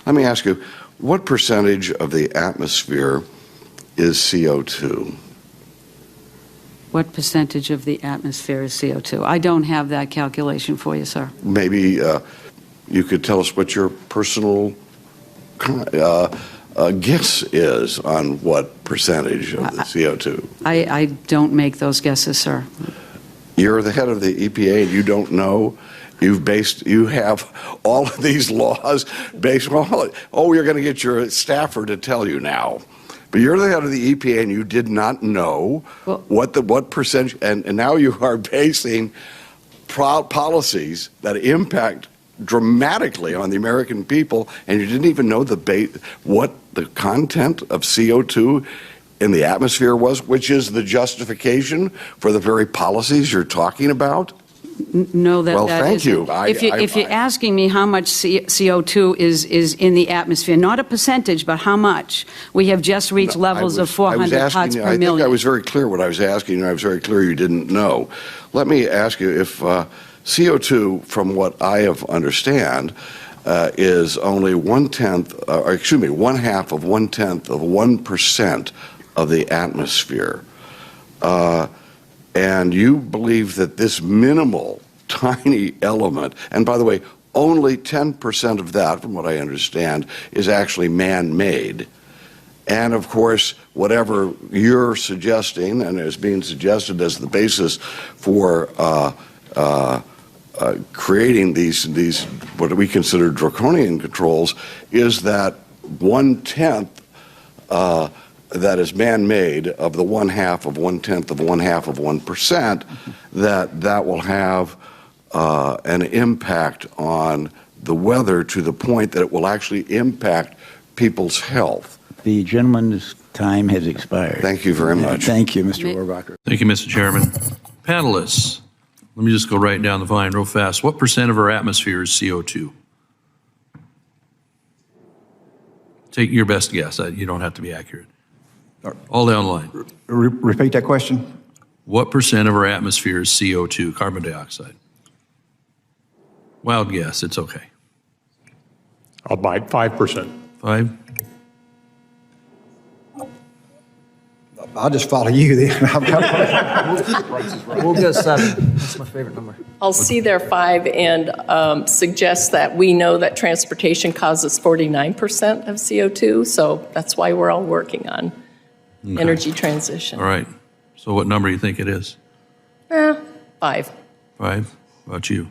Let me ask you, what percentage of the atmosphere is CO2? What percentage of the atmosphere is CO2? I don't have that calculation for you, sir. Maybe you could tell us what your personal guess is on what percentage of the CO2. I don't make those guesses, sir. You're the head of the EPA and you don't know? You have all of these laws based on, oh, you're going to get your staffer to tell you now. But you're the head of the EPA and you did not know what percentage, and now you are basing policies that impact dramatically on the American people, and you didn't even know what the content of CO2 in the atmosphere was, which is the justification for the very policies you're talking about? No, well, thank you. If you're asking me how much CO2 is in the atmosphere, not a percentage, but how much, we have just reached levels of 400 parts per million. I think I was very clear what I was asking, and I was very clear you didn't know. Let me ask you, if CO2, from what I understand, is only one half of 1% of the atmosphere. And you believe that this minimal, tiny element, and by the way, only 10% of that, from what I understand, is actually man-made. And of course, whatever you're suggesting and is being suggested as the basis for creating these what we consider draconian controls is that 1/10 that is man-made of the 1/2 of 1/10 of 1/2 of 1%, that will have an impact on the weather to the point that it will actually impact people's health. The gentleman's time has expired. Thank you very much. Thank you, Mr. Rohrabacher. Thank you, Mr. Chairman. Panelists, let me just go right down the line real fast. What percent of our atmosphere is CO2? Take your best guess. You don't have to be accurate. All down the line. Repeat that question. What percent of our atmosphere is CO2, carbon dioxide? Wild guess, it's okay. I'll buy 5%. 5? I'll just follow you then. We'll go 7. That's my favorite number. I'll see their 5 and suggest that we know that transportation causes 49% of CO2, so that's why we're all working on energy transition. All right. So what number do you think it is? 5. 5? How about you?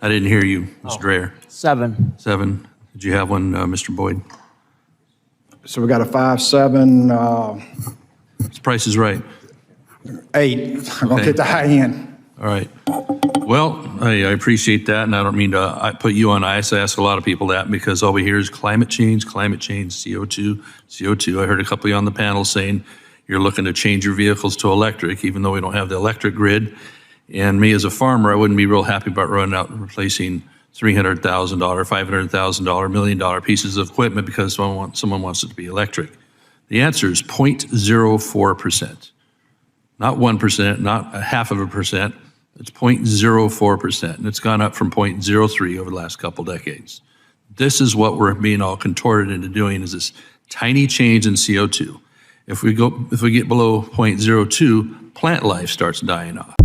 I didn't hear you, Mr. Dreyer. 7. 7. Did you have one, Mr. Boyd? So we got a 5, 7, This Price is Right. 8. I'm going to get the high end. All right. Well, I appreciate that, and I don't mean to put you on ice. I ask a lot of people that because all we hear is climate change, CO2, CO2. I heard a couple of you on the panel saying you're looking to change your vehicles to electric, even though we don't have the electric grid. And me as a farmer, I wouldn't be real happy about running out and replacing $300,000, $500,000, $1 million pieces of equipment because someone wants it to be electric. The answer is 0.04%. Not 1%, not 0.5%. It's 0.04%, and it's gone up from 0.03 over the last couple decades. This is what we're being all contorted into doing, is this tiny change in CO2. If we get below 0.02, plant life starts dying off.